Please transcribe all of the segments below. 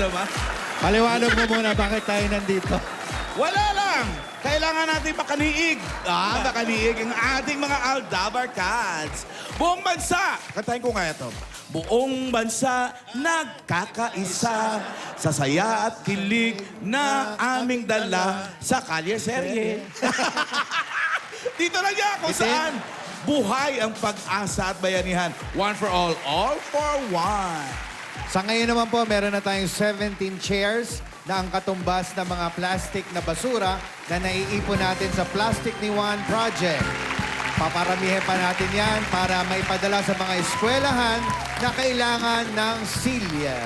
naman. Paliwanag mo muna bakit tayo nandito. Wala lang. Kailangan natin makaniig. Makaniig ang ating mga Aldabar Cats. Buong bansa. Kantahin ko nga ito. Buong bansa nagkakaisa sa saya at kilig na aming dala sa Kalye Serye. Dito lang yan kung saan buhay ang pag-asa at bayanihan. One for all for one. Sa ngayon naman po, meron na tayong 17 chairs na ang katumbas ng mga plastic na basura na naiipon natin sa Plastic ni Juan Project. Paparamihin pa natin yan para maipadala sa mga eskwelahan na kailangan ng silya.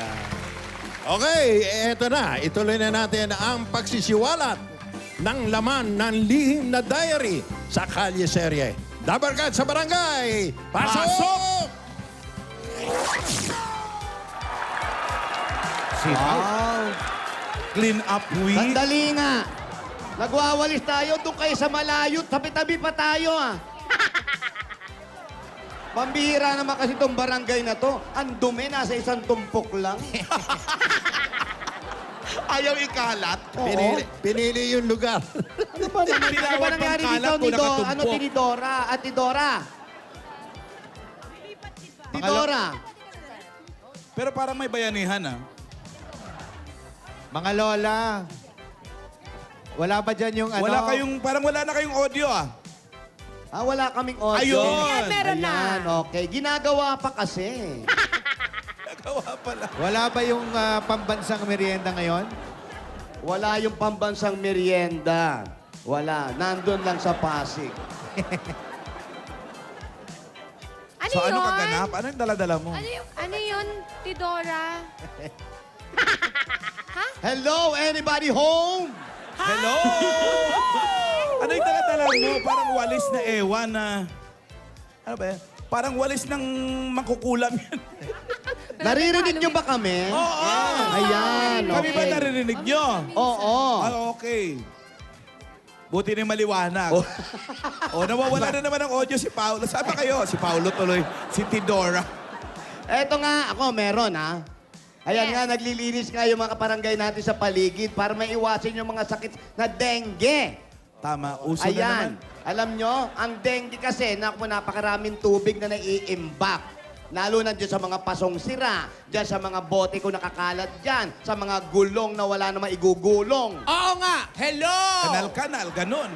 Okay, eto na. Ituloy na natin ang pagsisiwalat ng laman ng lihim na diary sa Kalye Serye. Dabarkat sa barangay! Pasok! Wow! Clean up week. Sandali nga. Nagwawalis tayo, doon kayo sa malayo. Tabi-tabi pa tayo, ah. Pambihira naman kasi itong barangay na to. Ang dumi, nasa isang tumpok lang. Ayaw ikalat. Oo. Pinili yung lugar. Ano ba naman? Ano ba Tinawag nangyari pang dito kalat ni kung nakatumpok. Ano ni Dora? Ate Dora? Ate Dora? Pero parang may bayanihan, ah. Mga lola, wala ba dyan yung ano? Parang wala na kayong audio, ah. Ah, wala kaming audio. Ayun! Meron na. Ayan, okay. Ginagawa pa kasi. Nagawa pala. Wala ba yung pambansang merienda ngayon? Wala yung pambansang merienda. Wala. Nandun lang sa Pasig. Ano So, yun? ano kaganap? Ano yung dala-dala mo? Ano yun, Tidora? Hello, anybody home? Hello! Ano yung dala-dala mo? Parang walis na ewan na... Ano ba yan? Parang walis ng mangkukulam yan. Naririnig nyo ba kami? Oo! Ayan, Kami ba okay. naririnig nyo? Oo. Ah, okay. Buti na maliwanag. Nawawala na naman ang audio si Paolo. Saan ba kayo? Si Paolo tuloy. Si Tidora. Eto nga, ako meron, ha? Ayan nga, naglilinis nga yung mga kaparangay natin sa paligid para maiwasan yung mga sakit na dengue. Tama, uso na naman. Ayan, alam nyo, ang dengue kasi, napakaraming tubig na naiimbak. Lalo na dyan sa mga pasong sira, dyan sa mga bote ko nakakalat dyan, sa mga gulong na wala namang igugulong. Oo nga! Hello! Kanal-kanal, ganun.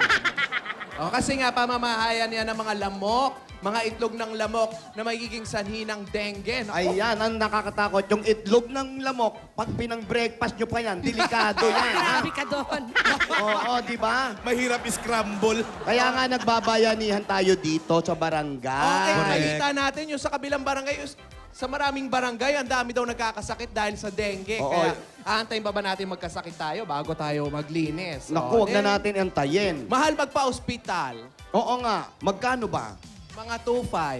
O, kasi nga pamamahayan yan ng mga lamok, mga itlog ng lamok na magiging sanhi ng dengue. Naku. Ayan, ang nakakatakot. Yung itlog ng lamok, pag pinang-breakfast nyo pa yan, delikado yan. ha? Sabi ka doon. Oo, di ba? Mahirap scramble. Kaya nga nagbabayanihan tayo dito sa barangay. Okay, nakikita natin yung sa kabilang barangay, sa maraming barangay, ang dami daw nagkakasakit dahil sa dengue. Oo. Kaya aantayin pa ba natin magkasakit tayo bago tayo maglinis? Naku, huwag na natin antayin. Mahal magpa-ospital. Oo nga, magkano ba? Mga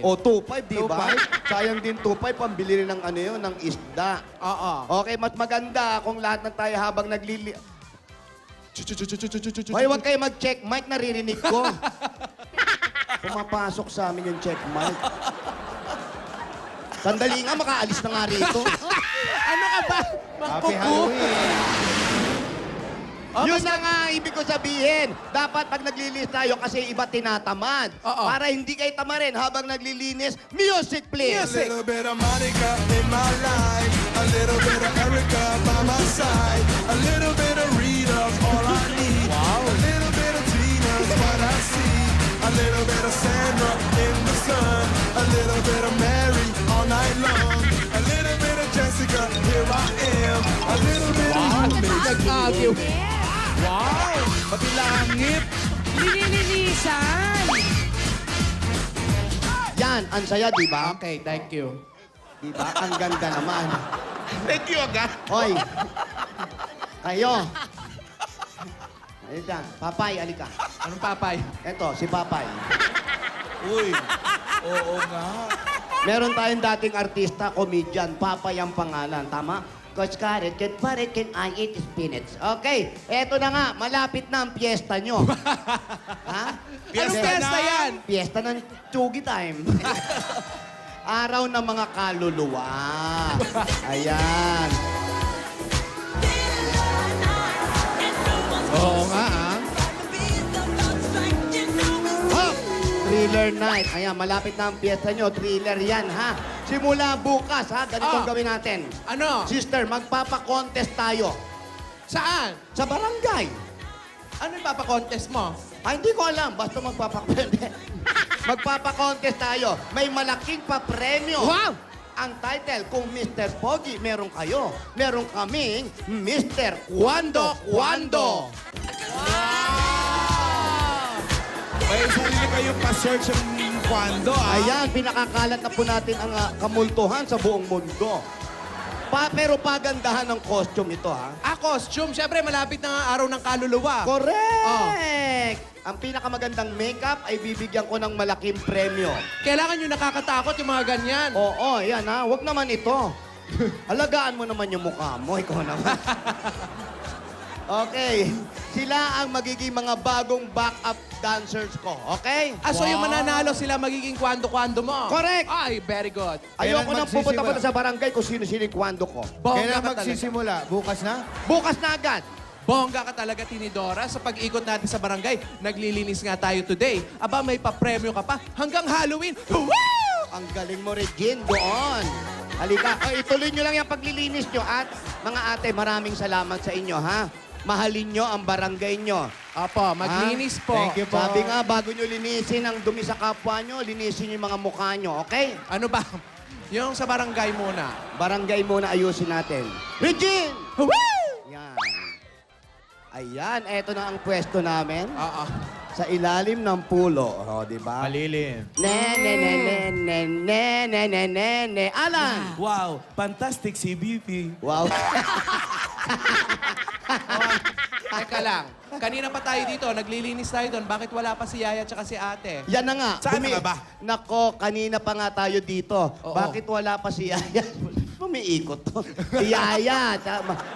2.5. O, 2.5, di ba? 2.5? Sayang din 2.5, pambili rin ng ano yun, ng isda. Oo. Okay, mas maganda kung lahat ng tayo habang naglili... Hoy, huwag kayo mag-check mic, naririnig ko. Pumapasok sa amin yung check mic. Sandali nga, makaalis na nga rito. Ano ka ba? Happy Mangkuko? Halloween! Yun na nga, ibig ko sabihin. Dapat pag naglilinis tayo kasi iba tinatamad. Oo. Para hindi kayo tamarin habang naglilinis, music please! Music. little bit of Monica in my life, a little bit of Erica by my side, a little bit of Rita's all I need. Wow. A little bit of Tina's what I see, a little bit of Sandra in the sun, a little bit of Mary all night long, a little bit of Jessica, here I am, a little bit of you, Nag-agyo. Wow! Pati langit. Linilinisan. Yan, ang saya, di ba? Okay, thank you. Di ba? Ang ganda naman. Thank you agad. Hoy, kayo. Halika, Papay, halika. Anong papay? Eto, si Papay. Uy, oo nga. Meron tayong dating artista, comedian, Papay ang pangalan, tama? Coach Karen, can I eat spinach? Okay, eto na nga, malapit na ang piyesta nyo. Ha? Anong pesta yan? Piyesta ng Chugi Time. Araw ng mga kaluluwa. Ayan. Oo nga, ah. Oh, Thriller night. Ayan, malapit na ang piyesta nyo. Thriller yan, ha? Simula bukas, ha? Ganitong gawin natin. Ano? Sister, magpapa-contest tayo. Saan? Sa barangay. Ano yung papakontest mo? Ay, hindi ko alam. Basta magpapa-contest tayo. May malaking pa-premyo. Wow! Ang title, kung Mr. Pogi, meron kayo. Meron kaming Mr. Kwando Kwando. May sarili kayong pa-search ng kwando, ah. Ayan, pinakakalat na po natin ang kamultuhan sa buong mundo. Pero pagandahan ng costume ito, ha? Costume. Siyempre, malapit na nga araw ng kaluluwa. Correct! Ang pinakamagandang makeup ay bibigyan ko ng malaking premyo. Kailangan nyo nakakatakot yung mga ganyan. Oo, yan ha. Huwag naman ito. Alagaan mo naman yung mukha mo. Ikaw naman. Okay. Sila ang magiging mga bagong backup dancers ko. Okay? So yung mananalo sila magiging kwando-kwando mo? Correct. Ay, very good. Ayoko Kailan nang pupunta magsisimula? sa barangay kung sino-sino yung kwando ko. Bongga Kailan ka talaga. magsisimula? Bukas na? Bukas na agad. Bongga ka talaga, Tinidora. Sa pag-ikot natin sa barangay, naglilinis nga tayo today. Aba, may pa-premyo ka pa hanggang Halloween. Woo! Ang galing mo, Regine, doon. Halika. Ituloy nyo lang yung paglilinis nyo. At mga ate, maraming salamat sa inyo, ha? Mahalin nyo ang barangay nyo. Apo, maglinis po. Thank you po. Sabi nga, bago nyo linisin ang dumi sa kapwa nyo, linisin nyo yung mga mukha nyo, okay? Ano ba? Yung sa barangay muna. Barangay muna ayusin natin. Regine! Woo! Yan. Ayan, eto na ang pwesto namin. Oo. Sa ilalim ng pulo. O, di ba? Malilim. Ne. Alan! Wow, fantastic si BP. Wow. Teka lang. Kanina pa tayo dito, naglilinis tayo doon. Bakit wala pa si Yaya at si ate? Yan na nga. Saan na nga ba? Nako, kanina pa nga tayo dito. Oo. Bakit wala pa si Yaya? Umiikot to. Si Yaya.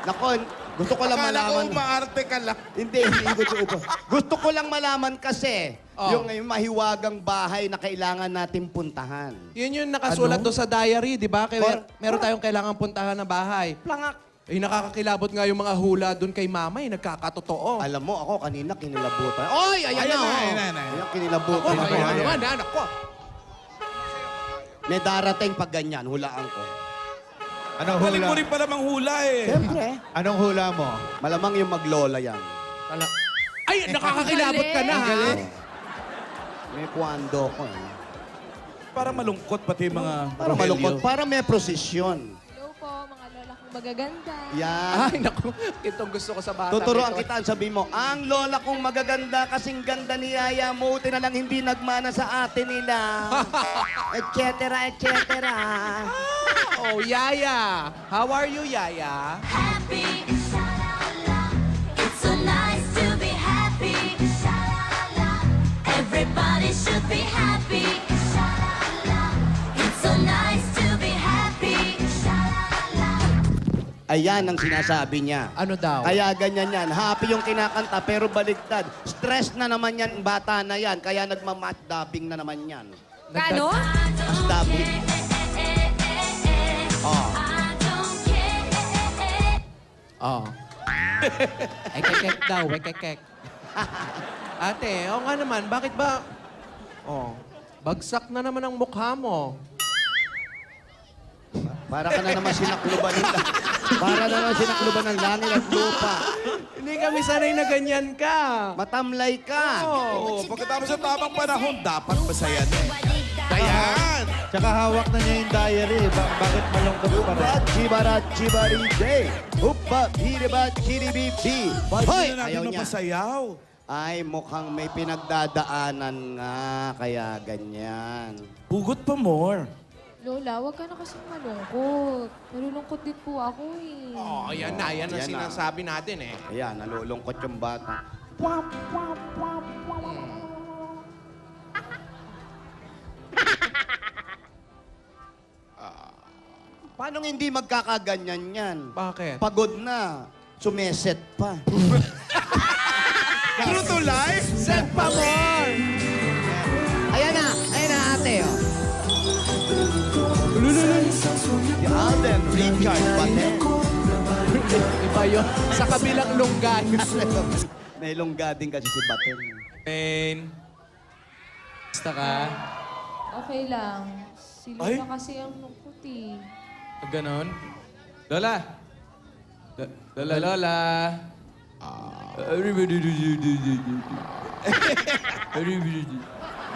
Nako, gusto ko lang Akala ko malaman. umaarte ka lang. Hindi ikot sa upo. Gusto ko lang malaman kasi Oh. yung mahiwagang bahay na kailangan natin puntahan. Yun yung nakasulat doon sa diary, di ba? Kaya meron tayong kailangan puntahan na bahay. Plangak. Eh, nakakakilabot nga yung mga hula doon kay mama, eh, nagkakatotoo. Alam mo, ako kanina kinilabutan. Oy, ayan, Ayan na. na, oh. ayan na. Ayan, kinilabutan. Ako, ako. ayan naman, anak ko. May darating pag ganyan, hulaan ko. Anong Galing hula? mo rin pala manghula eh. Siyempre. Anong hula mo? Malamang yung maglola yan. Ay, nakakakilabot ka na, ha? May kwando ko. Eh. Para malungkot pati mga Para malungkot, para may prosesyon. Hello po, mga lola kong magaganda. Yan. Ay, naku. Itong gusto ko sa bata. Tuturuan ito. kita, sabi mo, ang lola kong magaganda kasing ganda ni Yaya mo, na lang hindi nagmana sa ate nila. Et cetera, et cetera. Oh, Yaya. How are you, Yaya? Happy, sha-la-la. It's so nice to be happy, sha-la-la. Everybody should be happy, sha-la-la. It's so nice to be happy, sha-la-la. Ayan ang sinasabi niya. Ano daw? Kaya ganyan yan. Happy yung kinakanta pero baligtad. Stress na naman yan, bata na yan. Kaya nagmamatch dubbing na naman yan. Kano? Match dubbing. Oh. I don't care. Oh. Ekekek daw, ekekek. Ate, oo nga naman, bakit ba... Oh, bagsak na naman ang mukha mo. Para ka na naman sinakluban ng Para na naman sinakluban ng langit at lupa. Hindi kami sanay na ganyan ka. Matamlay ka. Oo, pagkatapos sa tamang panahon, dapat masaya na eh. Ayan! Tsaka hawak na niya yung diary. Bakit malungkot pa rin? Upat, chibarat, chibaride. Upat, hiribat, chiribibi. Ba't Hoy! na natin Ayaw niya. mapasayaw? Ay, mukhang may pinagdadaanan nga. Kaya ganyan. Hugot pa more. Lola, wag ka na kasing malungkot. Malulungkot din po ako eh. Oh, ayan na, yan ang Yan na. sinasabi natin eh. Ayan, nalulungkot yung bata. Paano hindi magkakaganyan yan? Bakit? Pagod na. Sumeset pa. True to life? Set pa more! Ayan na ate. Oh. Si Alden Richard Baten. Iba yun. Sa kabilang lunggan. May longga din kasi si Batel. Main. Basta ka? Okay lang. Si Ay? Lola kasi ang lungkot eh. Ganon? Lola! Lola!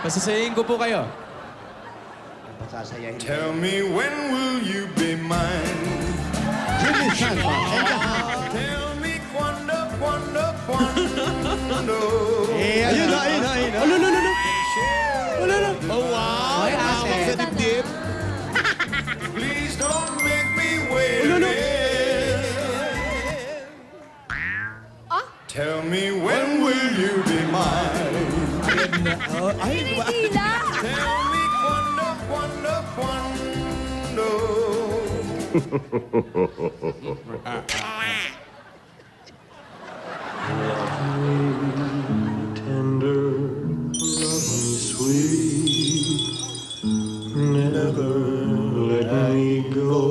Pasasayin ko po kayo. Pasasayahin. Tell me when will you be mine? Jimmy Santa. Tell me quando, quando. Ayun na, ayun na, ayun na. Oh, wow! Ay, ate. Sa dibdib. Please don't make me wait. Tell me when will you be mine? Hinihila! Tell me quando, quando, quando. Tender, love me sweet, never let me go.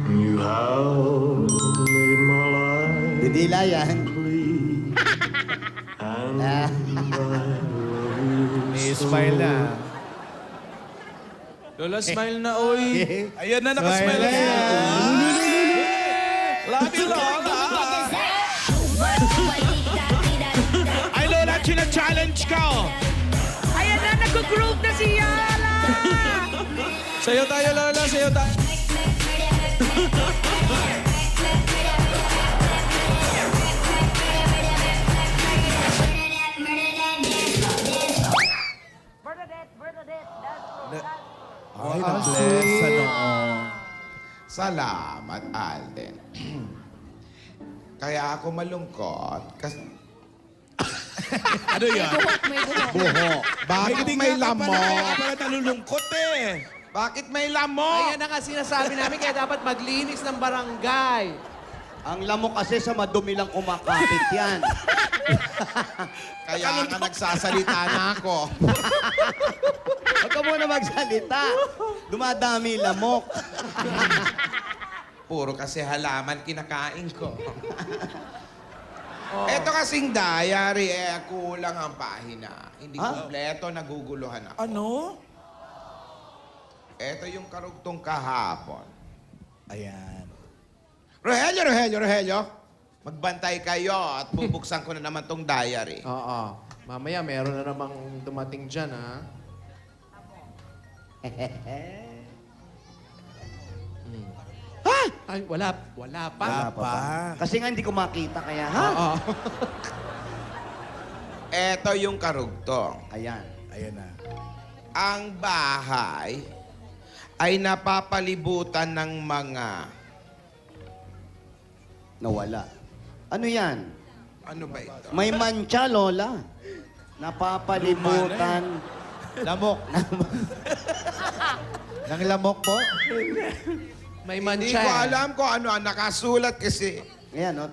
You have made my life Didila yan. complete, and I love you May smile na. Lola, smile na, oy. Ayan na, nakasmile Smile na siya. na. Love you, Lola. Ay, Lola, china-challenge ka, oh. Ayan na, nag-groove na si Yala! Sayo tayo, Lola, sayo tayo. Ay, na-bless sa noong. Salamat, Alden. Kaya ako malungkot kasi Ano yan? May buhok. buho. Bakit may Kaya lamok? ka pala nalulungkot, eh. Bakit may lamok? Ayan na nga sinasabi namin, kaya dapat maglinis ng barangay. Ang lamok kasi sa madumi lang kumakapit yan. Kaya ka nagsasalita na ako. Huwag ka muna magsalita. Dumadami lamok. Puro kasi halaman kinakain ko. Ito kasing diary, kulang ang pahina. Hindi kumpleto, naguguluhan ako. Ano? Ito yung karugtong kahapon. Ayan. Rogelio! Magbantay kayo at bubuksan ko na naman tong diary. Oo. Mamaya, meron na namang dumating dyan, ha? Ay, wala pa. Wala pa. Kasi nga hindi ko makita kaya, ha? Oo. Ito yung karugtong. Ayan. Ayan na. Ang bahay ay napapalibutan ng mga... Nawala. Ano yan? Ano ba ito? May mancha, Lola. Napapalibutan. Lamok. Nang lamok po? May Hindi mancha. ko eh. alam kung ano ang nakasulat kasi Ayan, o.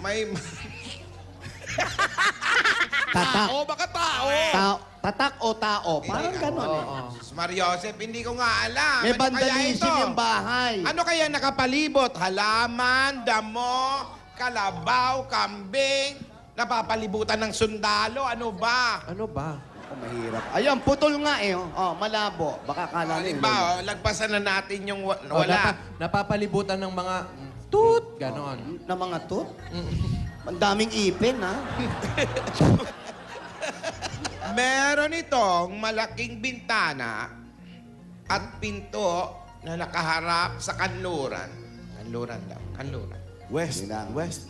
may... Tatak. Oh, baka tao. Tatak o tao. Parang ganon eh. Oo. Mariosep, hindi ko nga alam. May Ano kaya vandalism ito? yung bahay. Ano kaya nakapalibot? Halaman, damo, kalabaw, kambing, napapalibutan ng sundalo. Ano ba? Ano ba? Oh, mahirap. Ayan, putol nga eh. Oh, malabo. Baka kala nila. Halimbawa, lagpasan na natin yung Oh, wala. napapalibutan ng mga toot. Ganon. Na mga tut? Ang daming ipin, ha? Meron itong malaking bintana at pinto na nakaharap sa kanluran. Kanluran daw. Kanluran. West. Bilang. West.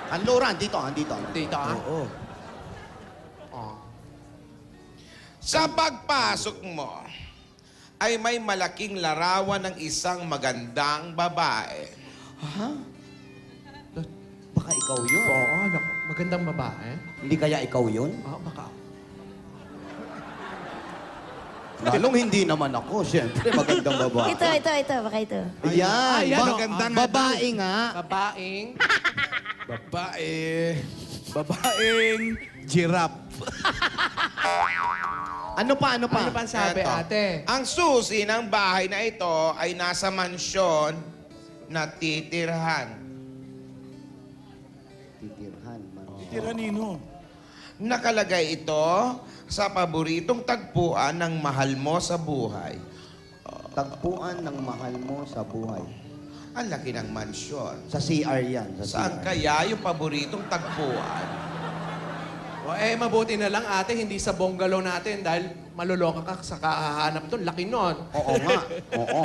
Kanluran, dito, dito. Dito, ha? Oo. Oh. Sa pagpasok mo, ay may malaking larawan ng isang magandang babae. Baka ikaw yun. Oo, magandang babae. Hindi kaya ikaw yun? Ah, baka. Lalong hindi naman ako, siyempre. Magandang babae. Ito, baka ito. Ayan. Ayan, oh. Magandang babae nga. Babaeng. Babae. Babaeng giraffe. Ano pa? Ano pa ang sabi, Eto. ate? Ang susi ng bahay na ito ay nasa mansyon na titirhan. Titirhan. Tira Nino. Nakalagay ito sa paboritong tagpuan ng mahal mo sa buhay. Tagpuan ng mahal mo sa buhay. Ang laki ng mansyon. Sa CR yan. Sa Saan CR. kaya yung paboritong tagpuan? O mabuti na lang ate, hindi sa bungalow natin dahil maluloka ka sa kahahanap doon. Laki nun. Oo nga. Oo.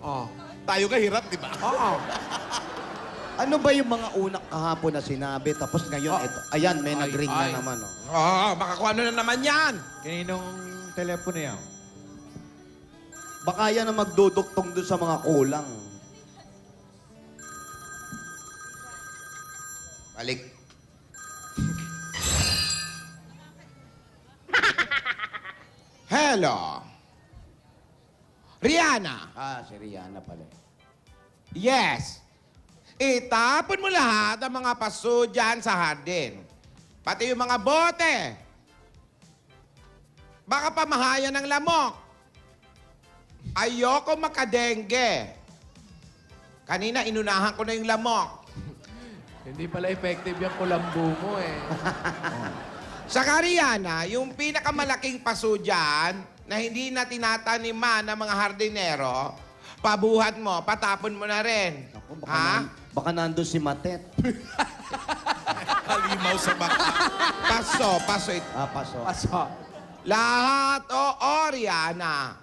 Oh. Tayo ka hirap, di ba? Oo. Ano ba yung mga unang kahapon na sinabi? Tapos ngayon, ito. Ayan, may Ay, nag-ring ay. na naman. Oh. Baka kung ano na naman yan. Kaninong telepono yan? Baka yan ang magduduktong doon sa mga kulang. Balik. Hello. Rihanna. Si Rihanna pala. Yes. Itapon mo lahat ang mga paso dyan sa hardin. Pati yung mga bote. Baka pamahayan ng lamok. Ayoko makadengge. Kanina inunahan ko na yung lamok. Hindi pala effective yung kulambo mo eh. Sa Rihanna, yung pinakamalaking paso dyan na hindi na tinataniman ng mga hardinero, pabuhat mo, patapon mo na rin. Ako, Ha? baka nandun si Matet. Halimaw sa baka. Paso ito. Paso. Paso. Lahat Rihanna.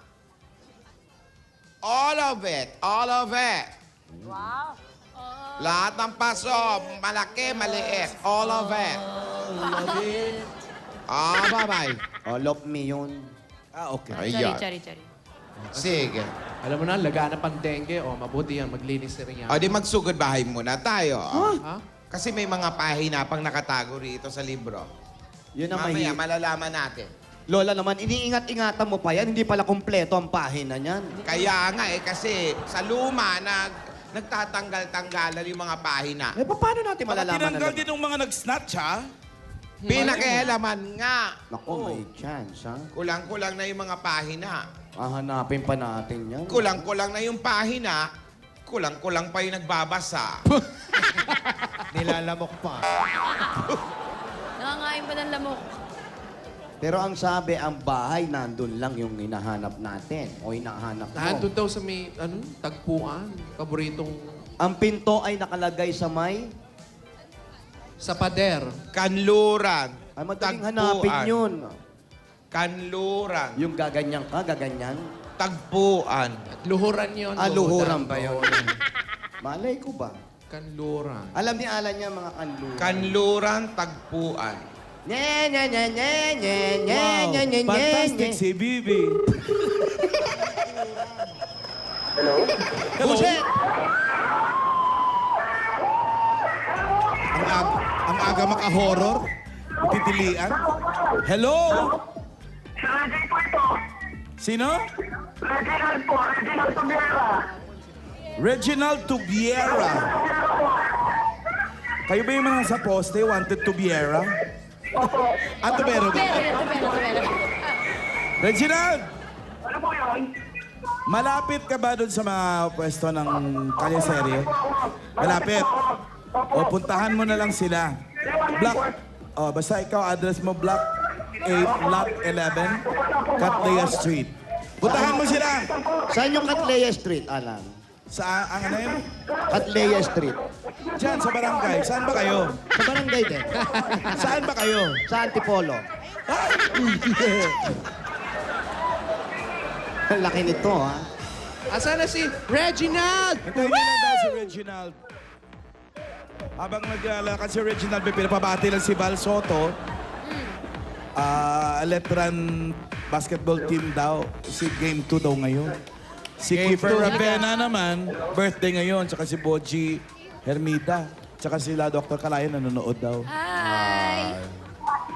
All of it. Wow. Lahat ng paso, malaki, maliit. All of it. Bye-bye. Love me yun. Okay. Ayan. Chari. Sige. Alam mo na, laganap ang dengue. O, mabuti yan. Maglinis na rin yan. O, di magsugod bahay muna tayo. Ha? Kasi may mga pahina pang nakatago rito sa libro. Yun ang Mamaya, mahirap. malalaman natin. Lola naman, iniingat-ingatan mo pa yan. Hindi pala kumpleto ang pahina niyan. Kaya nga kasi sa luma, nagtatanggal-tanggalan yung mga pahina. Paano natin malalaman na Tinanggal din ng mga nag-snatch, ha? Pinakialaman nga. Naku, may chance, ha? Kulang-kulang na yung mga pahina. Hahanapin pa natin yan. Kulang-kulang na yung pahina. Kulang-kulang pa yung nagbabasa. Nilalamok pa. Nangangain pa ng lamok. Pero ang sabi, ang bahay, nandun lang yung hinahanap natin. O hinahanap mo. Nandun daw sa may, tagpuan. Paboritong Ang pinto ay nakalagay sa may... sa pader. Kanluran. Ay, madaling Tagpuan. hanapin yun. Kanluran. Yung gaganyan ka, gaganyan. Tagpuan. Luhuran yun. Luhuran ba yun? Luhuran. Malay ko ba? Kanluran. Alam ni Alan niya mga kanluran. Kanluran, tagpuan. Nye, nye, nye, nye, nye, nye, Wow, nye, nye, nye, fantastic nye. si Bibi. Buset! Ang aga maka-horror. Titilian. Hello? Sino? Reginald Tubiera. Kayo ba yung mga sa poste, wanted Tubiera? Tubiera ba? Reginald! Malapit ka ba doon sa mga pwesto ng kalyeserye? Malapit. O puntahan mo na lang sila. Basta ikaw, address mo, Block 8, Lot 11, Catlea Street. Puntahan mo sila! Saan yung Catlea Street, Alan? Sa, ang ano yun? Catlea Street. Diyan, sa barangay. Saan ba kayo? Sa barangay din. Saan ba kayo? Sa Antipolo. Ang laki nito, ha? Asan na si Reginald? Hintayin niyo lang daw si Reginald. Habang naglalakad si Reginald, may pinapabati lang si Val Soto. Letran basketball team daw. Si Game 2 daw ngayon. Si Kiefer Ravena naman, birthday ngayon. Tsaka si Boji Hermida. Tsaka sila Dr. Kalayan nanonood daw. Hi!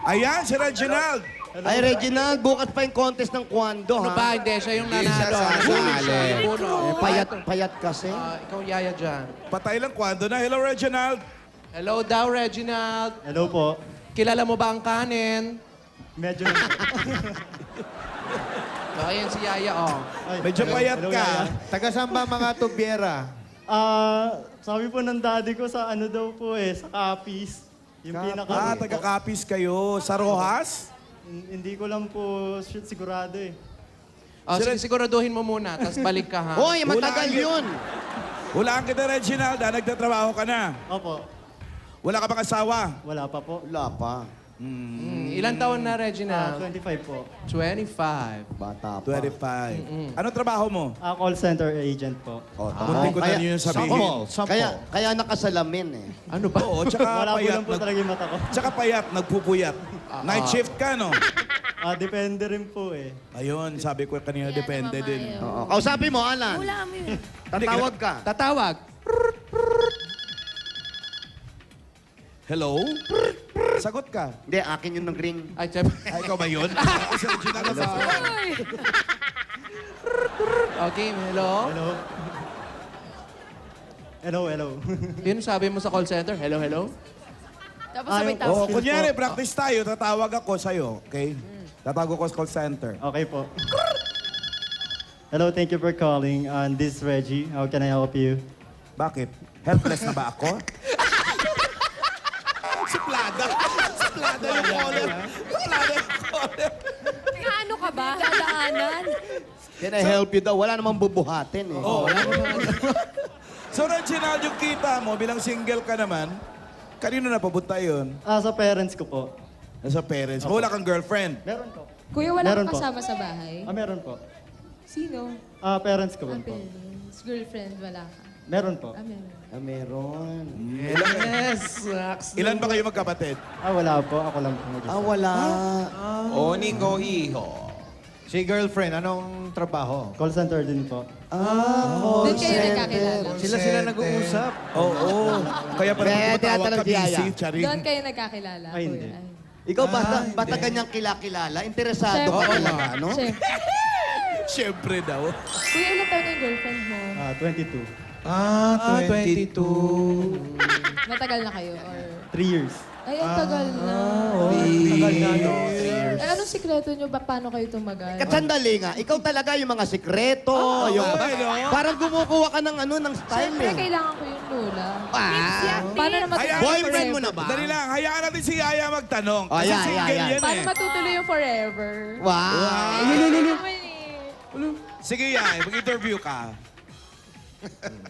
Ayan, si Reginald! Ay, Reginald, bukas pa yung contest ng Kwando, Ano ha? ba? Hindi, siya yung Hindi siya nanalo. sasali. Puno. Payat kasi. Ikaw yaya dyan. Patay lang kwando na. Hello, Reginald! Hello daw, Reginald. Hello po. Kilala mo ba ang kanin? Medyo... Ayan si Yaya, oh. Medyo payat ka. Taga saan ba mga Tubiera? Sabi po ng daddy ko sa ano daw po sa Capiz. Yung pinaka... Taga-Capiz kayo. Sa Rojas? Hindi ko lang po sigurado eh. Sige, siguraduhin mo muna, tapos balik ka, ha? Hoy, matagal Hulaan yun. Hulaan kita, Reginald. Nagtatrabaho ka na. Opo, Wala ka bang asawa? wala pa po. Wala pa. Ilan taon na, Reginald? 25 po. 25. Bata pa. 25. Anong trabaho mo? Call center agent po. Muntik ko na niyo yung sabihin. Kaya nakasalamin eh. Ano ba? Oo, tsaka Wala po payat. lang po talaga yung mata ko. Tsaka payat, nagpupuyat. Night shift ka, no? Depende rin po eh. Ayun, sabi ko kanina, depende din. Oo. Kausapin mo, Alan. Wala mo yun. Tatawag ka. Tatawag. Hello? Sagot ka. Hindi, akin yun ng ring. Ay, syempre. Ay, ikaw ba yun? Ako si Reginald na sa... Okay, hello? Hello? Hello. Yun sabi mo sa call center? Hello, hello? Tapos Ah, sabay yung- tayo. Oh, Skills kunyari, po. practice tayo. Tatawag ako sa'yo, okay? Tatawag ko sa call center. Okay po. Hello, thank you for calling. This is Reggie. How can I help you? Bakit? Helpless na ba ako? Suplada. Suplada yung caller. Suplada yung caller. Ano ka ba? Dadaanan? Can I help you daw? Wala namang bubuhatin eh. Oo. So, Reginald, yung kita mo, bilang single ka naman, kanino na papunta yun? Sa parents ko po. Nasa parents mo. Wala kang girlfriend. Meron po. Kuya, wala Meron kang po. kasama sa bahay? Meron po. Sino? Parents ko po. Parents. Girlfriend, wala ka. Meron po. Meron. Meron. Yes, Max. Ilan ba kayo magkapatid? Wala po. Ako lang po mag-isa. Wala. Onigo iho. Si girlfriend, anong trabaho? Call center din po. Doon kayo nagkakilala. Sila nag-uusap. Oo. Kaya pala Kaya kung tumatawag tinatanong ka si Yaya. busy, charing. Doon kayo nagkakilala. Ay, hindi. kuya. Ikaw basta ganyang kilakilala, interesado ka Siyempre. talaga, no? Siyempre. Siyempre daw. Kuya, ilan taon na yung girlfriend mo? 22. 22. Matagal na kayo? Or... 3 years. Ay, ang tagal na. Tagal na, no? 3 years. Eh, anong sikreto nyo? Paano kayo tumagal? Sandali nga, ikaw talaga yung mga sikreto, yung... Parang kumukuha ka ng ng style Siyempre, eh. kailangan ko yung lula. Paano naman Hayaan Boyfriend mo na ba? Dali lang, hayaan natin si Yaya magtanong. Oh, Kasi yan, single yan. yan Paano eh. matutuloy yung forever? Wow. Sige, Yaya, mag-interview ka.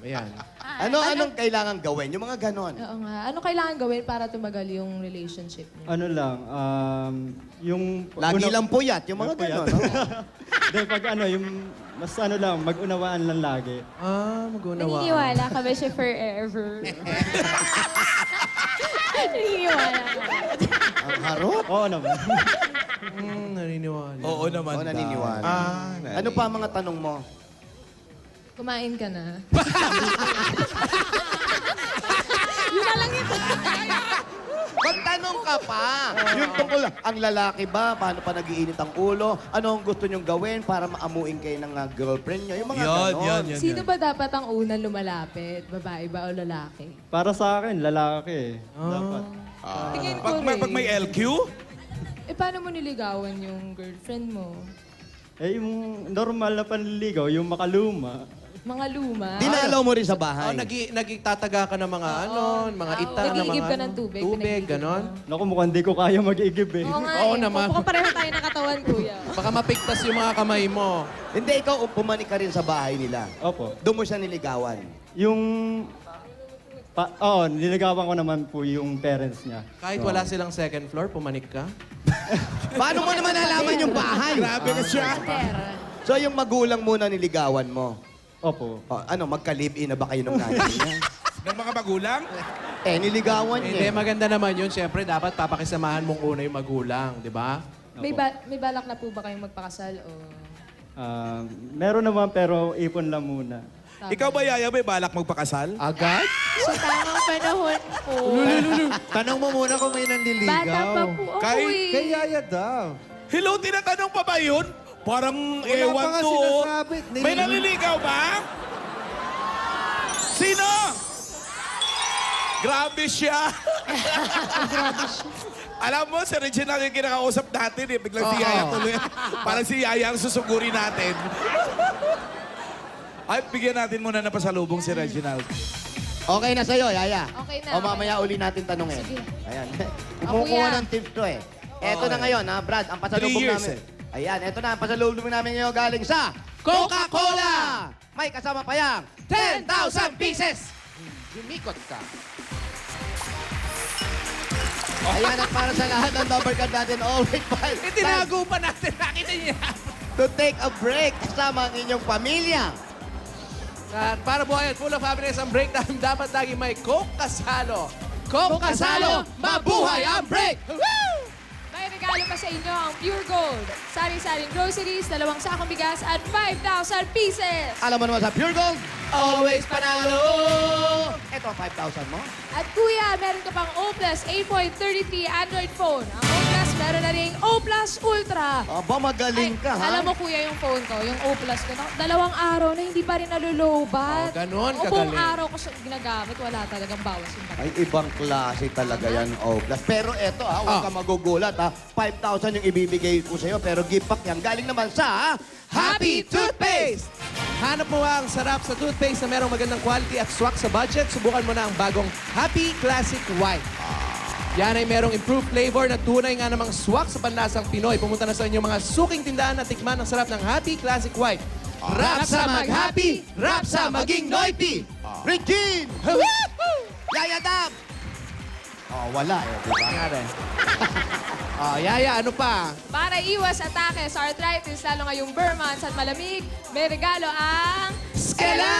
Ayan. Anong kailangan gawin? Yung mga ganon. Oo nga. Ano kailangan gawin para tumagal yung relationship niyo? Ano lang, yung... Lagi lang puyat, yung mga ganon. no? Hindi, pag yung... Mas lang, mag-unawaan lang lagi. Mag-unawa. Naniniwala ka ba siya forever? Naniniwala ka ba? Ang harot. Oo naman. Naniniwala. Oo naman. Oo, naniniwala. Ano pa ang mga tanong mo? Kumain ka na. Magtanong ka pa. Yung tungkol, ang lalaki ba? Paano pa nagiinit ang ulo? Ano ang gusto nyong gawin para maamuin kayo ng girlfriend nyo? Yung mga ganon. Yan. Sino ba dapat ang unang lumalapit? Babae ba o lalaki? Para sa akin, lalaki. Dapat. Tingin ko Pag may LQ? Eh, paano mo niligawan yung girlfriend mo? Yung normal na panliligaw, yung makaluma. Mga luma? Dinalaw mo rin sa bahay. Nagtataga ka ng mga mga ita, ng mga Nag-iigib ka ng tubig. tubig, Pinag-iigib ganon. Naku, mukhang di ko kaya mag-igib eh. Oo nga Oo eh. naman. Mukhang pareho tayo ng katawan, kuya. Baka mapiktas yung mga kamay mo. Hindi, ikaw pumanik ka rin sa bahay nila. Opo. Doon mo siya niligawan. Yung... niligawan ko naman po yung parents niya. Kahit wala silang second floor, pumanik ka. Paano mo naman nalaman yung bahay? Grabe ka siya. So yung magulang muna niligawan mo. Opo. Magka-live-in na ba kayo ng nanay niya? Ng mga magulang? Niligawan Hindi, niya. maganda naman yun. Siyempre, dapat papakisamahan mong una yung magulang, di ba? May balak na po ba kayong magpakasal o... Meron naman pero ipon lang muna. Ikaw ba, Yaya, may balak magpakasal? Agad? Sa tamang panahon po. Tanong mo muna kung may nanliligaw. Bata pa po ako Kay- Kay eh. Yaya daw. Hello, tinatanong pa ba yun? Parang Wala ewan pa nga to. sinasabi. May naliligaw ba? Sino? Grabe siya. Alam mo, si Regina yung kinakausap natin eh. Biglang si Yaya tuloy. Parang si Yaya ang susugurin natin. Ay, bigyan natin muna na pasalubong si Reginald. Okay na sa'yo, Yaya. Okay na, O mamaya uli natin tanongin. Sige. Ayan. Ako, Kumukuha kuya. ng tips to eh. Eto na ngayon, ha, Brad, ang pasalubong 3 years, namin. Ayan, eto na ang pasalubong namin ngayon galing sa Coca-Cola! May kasama pa yang 10,000 pieces! Jumikot ka. Ayan, at para sa lahat ng number card natin, always fine. Itinago pa natin. Nakita niya. To take a break kasama ang inyong pamilya. At para buhayan full of happiness ang break namin, dapat lagi may Coke kasalo. Coke kasalo, mabuhay ang break! May regalo pa sa inyo ang Pure Gold. Sari-saring groceries, 2 sakong bigas at 5,000 pieces. Alam mo naman sa Pure Gold, Always panalo! ito ang 5,000 mo. At kuya, meron ka pang O Plus 8.33 Android phone. Ang O Plus, meron na rin O Plus Ultra. Aba, magaling ka, ha? Alam mo kuya yung phone ko, yung O Plus ko, 2 araw na hindi pa rin nalulowbat. Oh, ganon, Buong kagaling. araw ko siya ginagamit, wala talagang bawas yung Ay, ibang klase talaga yan, Oblas. Pero eto, ha, huwag ka magugulat, ha. 5,000 yung ibibigay ko sa'yo, pero gift pack yan. Galing naman sa Happy Toothpaste! Hanap mo ang sarap sa toothpaste na merong magandang quality at swak sa budget? Subukan mo na ang bagong Happy Classic White. Yan ay merong improved flavor na tunay nga namang swak sa panlasang Pinoy. Pumunta na sa inyong mga suking tindahan at tikman ang sarap ng Happy Classic White. Rap sa mag-happy, rap sa maging noity. Regine! Yaya Dab! Oh, wala eh, di ba? Nangyari. Oh, Yaya, ano pa? Para iwas atake sa arthritis, lalo ngayong Burmans at malamig, may regalo ang Skela!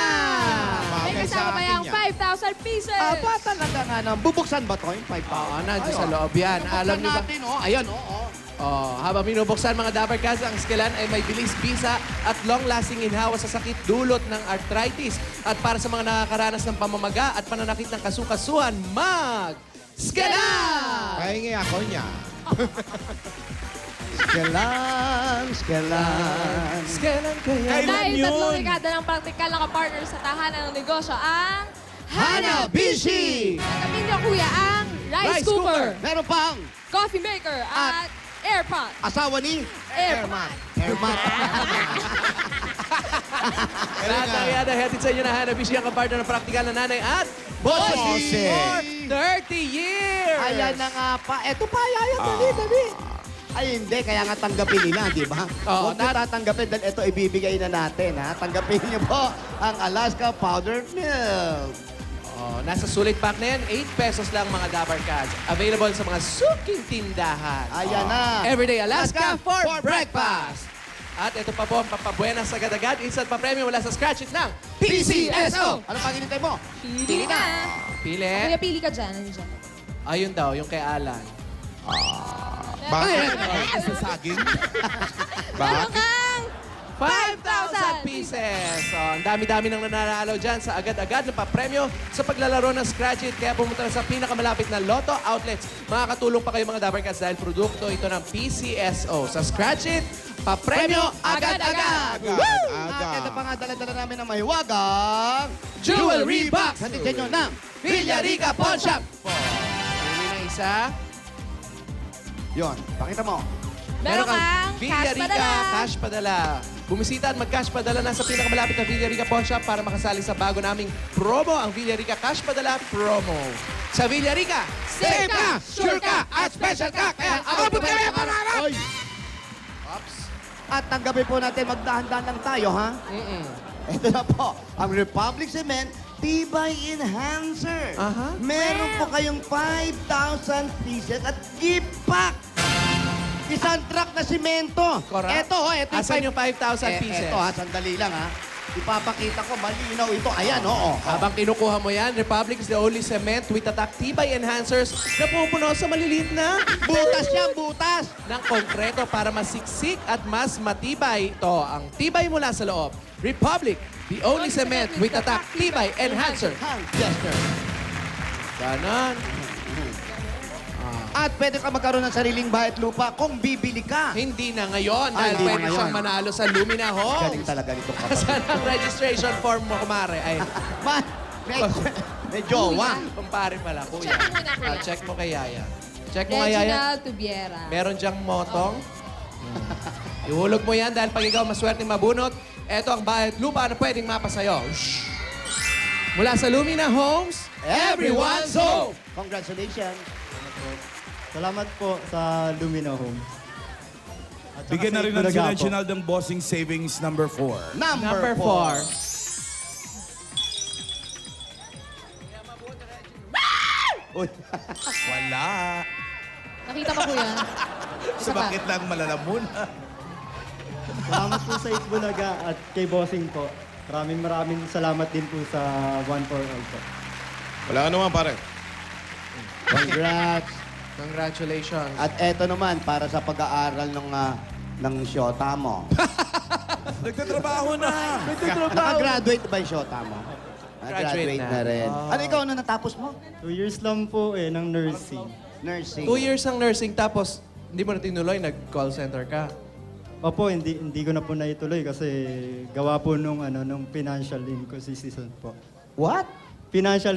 May kasama pa yung 5,000 pieces. Aba, talaga nga na. Bubuksan ba to yung 5,000? Oo, nandiyo sa loob yan. Alam niyo ba? natin, oh. Ayan, oh. Oh, habang minubuksan mga Dabarkas, ang Skelan ay may bilis bisa at long-lasting inhawa sa sakit dulot ng arthritis. At para sa mga nakakaranas ng pamamaga at pananakit ng kasukasuhan, Skelan! Pahingi ako niya. Skelan. Skelan kaya. Kailan Dahil yun? 3 dekada ng praktikal na kapartner sa tahanan ng negosyo ang Hanabishi! Nagkamin niyo kuya ang rice cooker, Meron pang coffee maker at airpot. asawa ni Airpot. Herman. Lahat ng yan ay hatid sa inyo na Hanabishi ang kapartner ng praktikal na nanay at Bossy! for 30 years! Ayan na nga pa. Eto pa, Yaya. Dali. Ay, hindi. Kaya nga tanggapin nila, di ba? Oo, Huwag nyo tatanggapin dahil ito ibibigay na natin, ha? Tanggapin niyo po ang Alaska Powdered Milk. Oh, nasa sulit pack na yan, 8 pesos lang mga Dabarkas. Available sa mga suking tindahan. Ayan na. Everyday Alaska, Alaska for for breakfast. At ito pa po ang papabuenas agad-agad. Instant pa premium mula sa scratch it ng PCSO! Ano pang hinintay mo? Pili na. Pili. Kuya, pili ka dyan. Nandiyan. Ayun daw, yung kay Alan. Bakit? Sa saging? Meron kang 5,000 pieces! So, ang dami-dami nang nananalo dyan sa agad-agad na papremyo sa paglalaro ng Scratch It. Kaya pumunta na sa pinakamalapit na Lotto outlets. Makakatulong pa kayo mga Dabarkas dahil produkto ito ng PCSO. Sa Scratch It, papremyo agad-agad! At ito pa nga dala-dala namin ng mahiwagang Jewelry Box! Hatid sa inyo ng Villarica Pawn Shop! Pili na isa. Yon, pakita mo. Meron kang cash Villarica padala. Cash Padala. Bumisita at mag-cash padala na sa pinakamalapit na Villarica Pawn Shop para makasali sa bago naming promo, ang Villarica Cash Padala Promo. Sa Villarica, Safe ka, sure ka, at special ka. Kaya abot kami ang pangarap! Oy. At tanggapin po natin, magdahan-dahan lang tayo, ha? Ito na po, ang Republic Cement Tibay Enhancer. Aha. Meron po kayong 5,000 pieces at gift pack. Isang truck na simento. Correct. Ito, ito Asan yung 5,000 pieces? Ito, sandali lang, ha? Ipapakita ko, malinaw ito. Ayan, oo. Habang kinukuha mo yan, Republic is the only cement with attack tibay enhancers na pumupuno sa maliliit na Butas yan, butas. ng konkreto para masiksik at mas matibay. Ito, ang tibay mula sa loob. Republic, the only cement with attack tibay enhancer. Hand gesture. Ganon. At pwede ka magkaroon ng sariling bahay at lupa kung bibili ka. Hindi na ngayon Ay, dahil hindi na pwede ngayon. siyang manalo sa Lumina Homes. Galing talaga nitong kapatid. Saan ang registration form mo, kumare? Ay, May jowa. kumpare pala, kuya. Check mo muna, kuya. Ah, check mo kay Yaya. Check mo kay Yaya. Reginald Tubiera. Meron diyang motong. Ihulog mo yan dahil pag ikaw maswerteng mabunot, eto ang bayad lupa na pwedeng mapa sa'yo. Shhh! Mula sa Lumina Homes, everyone's home! Congratulations. Salamat po sa Lumina Home. At saka Bigyan na sa rin ng Itbulaga po. National ng Bossing Savings number 4. Number 4. 4. Wala. Nakita mo, kuya? Sa bakit lang malalamun. Salamat po sa Itbulaga at kay Bossing po. Maraming salamat din po sa One for All po. Wala naman, pare. Congrats. Congratulations. At eto naman, para sa pag-aaral ng Shota mo. Nagtatrabaho na. Nakagraduate ba yung Shota mo? Graduate Nakagraduate na. na rin. Ano ikaw, ano natapos mo? 2 years lang po ng nursing. Nursing. 2 years ang nursing tapos hindi mo na tinuloy, nag-call center ka. Opo, hindi ko na po naituloy kasi gawa po nung financial inconsistency po. What? Financial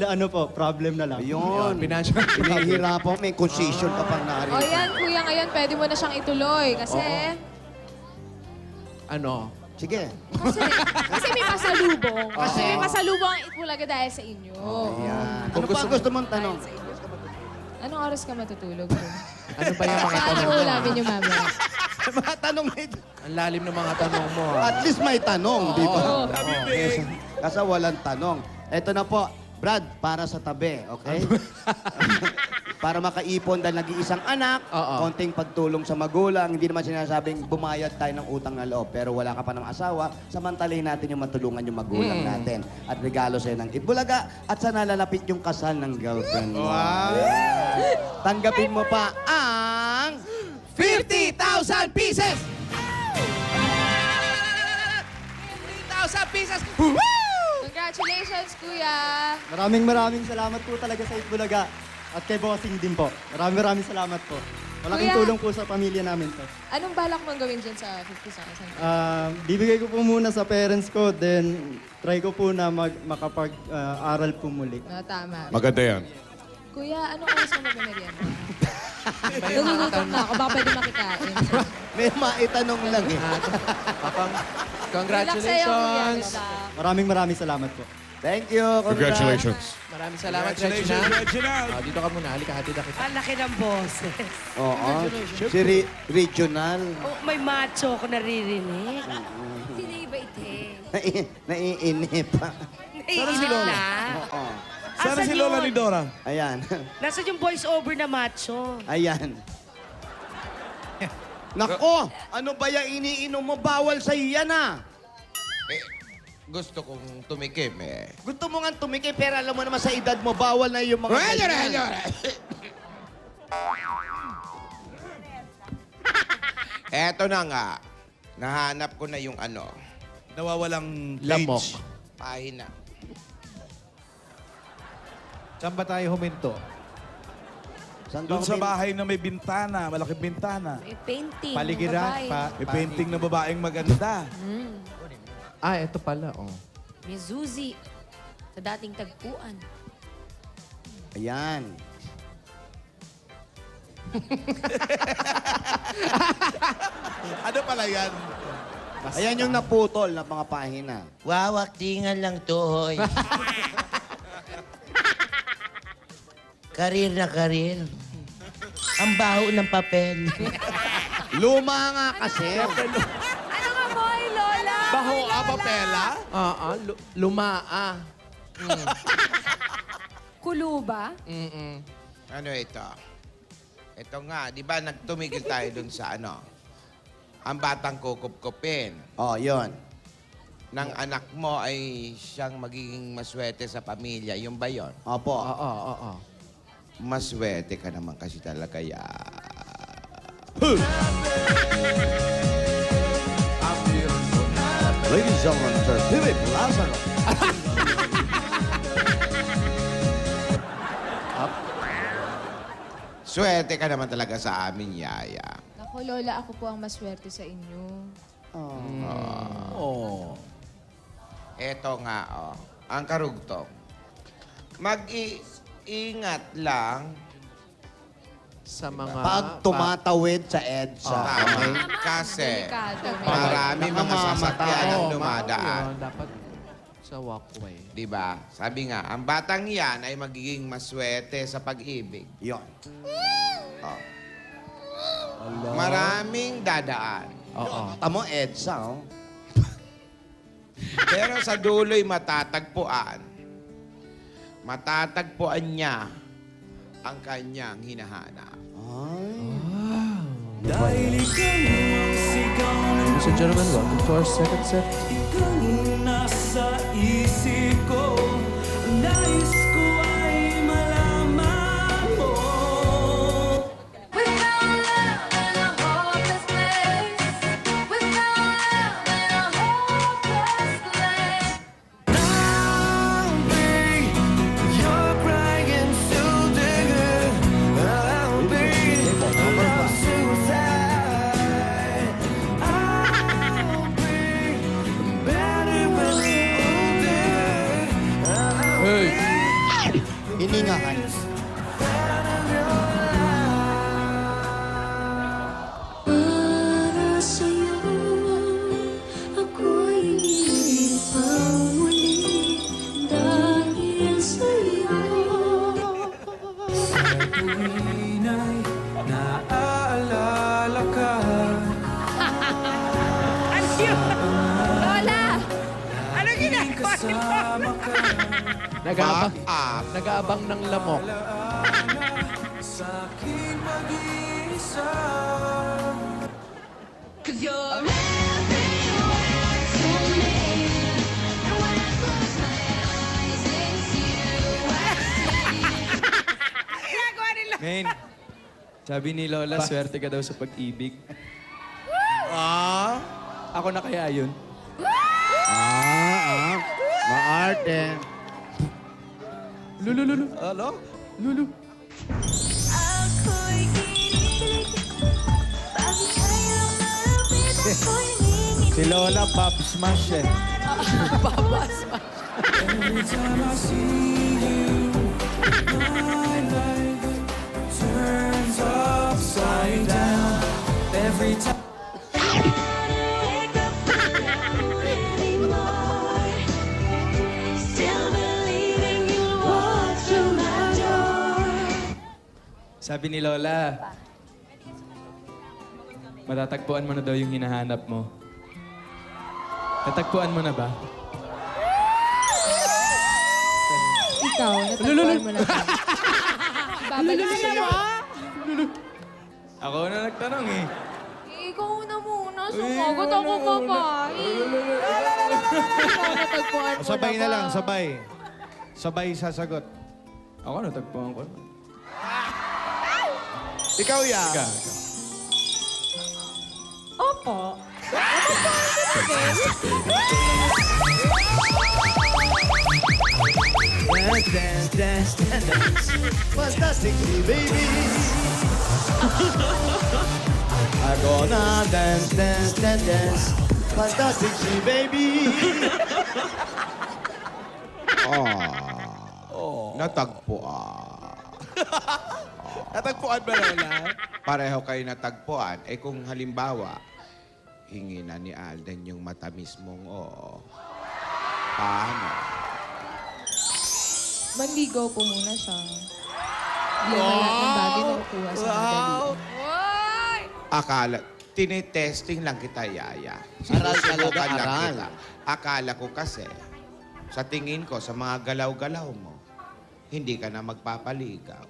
problem na lang. Ayun. Financial Pinahihirapan, may concession ka pang O narito. yan, kuya, ngayon pwede mo na siyang ituloy. Kasi, Ano? Sige. kasi may pasalubong. Kasi may pasalubong ang Itbulaga dahil sa inyo. Ayan. Kung Ano pa ang gusto mong tanong? Dahil sa inyo. Anong oras ka matutulog? bro? Ano ba yung mga Saan tanong mo mo? ulamin yung mamaya? Mga tanong nito. Ang lalim ng mga tanong mo. At least may tanong, di ba? Oo. Kasi walang tanong. Ito na po, Brad, para sa tabi, okay? Para makaipon dahil nag-iisang anak, Oo. konting pagtulong sa magulang, hindi naman sinasabing bumayad tayo ng utang na loob, pero wala ka pa ng asawa, samantalahin natin yung matulungan yung magulang natin. At regalo sa'yo ng Itbulaga, at sana lalapit yung kasal ng girlfriend mo. Tanggapin mo pa ang 50,000 pieces! 50,000 pieces! Congratulations, kuya! Maraming salamat po talaga sa Itbulaga at kay Bossing din po. Maraming salamat po. Malaking Kuya. tulong po sa pamilya namin to. Anong balak mong gawin dyan sa 50,000? Bibigay ko po muna sa parents ko, then try ko po na makapag-aral po muli. No, tama. Maganda yan. Kuya, anong oras mo magmamerienda? Nagugutom na ako. Baka pwede makikain. May maitanong lang eh. Papang, Relax sa'yo, kuya. congratulations! Maraming salamat po. Thank you. Congrats. Maraming salamat, Congratulations, Regina. Reginald. Dito ka muna, halika, hatid na kita. Ang laki ng boses. Oo. Si regional. Oh, may macho ako naririnig. Sino iba ite? Naiinip. Naiinip na. Oo. Sana Asan si Lola yun? ni Dora. Ayan. Nasaan yung voice over na macho? Ayan. Nako! Ano ba yung iniinom mo? Bawal sa yan ah. Gusto kong tumikim eh. Gusto mo nga tumikay, pero alam mo naman sa edad mo, bawal na yung mga ganyan. Eto na nga. Nahanap ko na yung ano, Nawawalang Lamok. page. pahina. Saan ba tayo huminto? Saan ba Doon sa kami- bahay na may bintana, malaking bintana. May painting. Paligiran. babae. May painting na babaeng maganda. Ah, ito pala, oh. May Zuzi. Sa dating tagpuan. Ayan. Ano pala yan? Ayan yung naputol na mga pahina. Wawaktingan lang to, hoy. Karir na karir. Ang baho ng papel. Luma nga kasi. Ano nga mo, Lola? Baho papela? Lumaa. Kuluba? Ano ito? Ito nga, di ba nagtumigil tayo dun sa ano? Ang batang kukup-kupin. Oh, yun. Nang anak mo ay siyang magiging maswerte sa pamilya. Yung ba yun? Opo. Oo. Maswerte ka naman kasi talaga ya. Ladies and gentlemen, Sir Philip Lazaro. Swerte ka naman talaga sa amin, Yaya. Ako, Lola, ako po ang maswerte sa inyo. Eto nga, oh. Ang karugtong. Mag-iingat lang sa mga... Pag tumatawid sa EDSA. Okay? Kasi Delikado. marami mga Namamatay. sasakyan ang Oo, dumadaan. yun, dapat sa walkway. Di ba? Sabi nga, ang batang yan ay magiging maswerte sa pag-ibig. Yun. Oh. Maraming dadaan. Oo. Tamo EDSA, oh. Pero sa dulo'y matatagpuan. Matatagpuan niya ang kanyang hinahanap. Dahil ikaw ang sigaw ng Ladies and gentlemen, welcome to our second set. ikaw nasa isip ko. Nais ko ay malaman mo. We found love in a hopeless place. We found love in a hopeless place. I'll be your crying shoulder. I'll be your suicide. I'll be better when older. Hey! Hiningahan. Para sa'yo, ako'y pang muli dahil sa'yo. Tuwina'y naaalala ka. Lola! Kasama ka. Nag-aabang, Back up. nag-aabang ng lamok. Sa'king mag-iisa. Cause you're everywhere to me. And when I close my eyes, it's you I see. Men, sabi ni Lola, swerte ka daw sa pag-ibig. Ako na kaya yun? Maarte. Lulu. Ako'y kinikilig. Bakit kayang malapit ako'y ningin? Si Lola, pop smash eh. Every time I see you, my life turns upside down. Every time. Wake up now anymore. Still believing you'll walk through my door. Sabi ni Lola, matatagpuan mo na daw yung hinahanap mo. Natagpuan mo na ba? Ikaw, natagpuan mo na ba? Babalik sa'yo. Ako na nagtanong eh. Ikaw na muna. Sumagot ako, babae. Ikaw, natagpuan mo Sabay na na ba? lang, sabay. Sabay sasagot. Ako natagpuan ko. Ikaw, ya. Opo. Dance, dance, dance, dance. Fantastically, baby. I'm gonna dance, dance, dance, dance. Fantastically, baby. Natagpuan. Natagpuan ba, Lola? Pareho kayo natagpuan. Eh kung halimbawa, hingi na ni Alden yung matamis mong oo. Paano? Manligaw po muna siya. Hindi naman lahat ng bagay na kukuha sa madali. Akala, tinitesting lang kita, Yaya. Aral ka lang, Sinusubukan lang aral. kita. Akala ko kasi, sa tingin ko, sa mga galaw-galaw mo, hindi ka na magpapaligaw.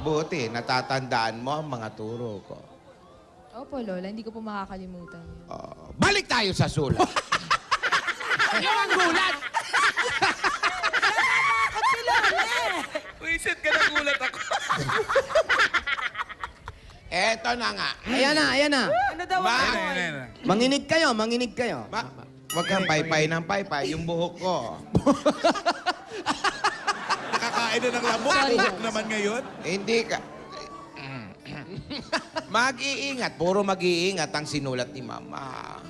Buti, natatandaan mo ang mga turo ko. Opo, Lola. Hindi ko po makakalimutan yun. Balik tayo sa sulat. Wisit ka, nagulat ako. Eto na nga. Ayan na, ayan na. Ma- Manginig kayo, manginig kayo. Huwag kang paypay ng paypay, yung buhok ko. Nakakain na ng lamok. Buhok naman ngayon. Hindi ka... Mag-iingat. Puro mag-iingat ang sinulat ni Mama.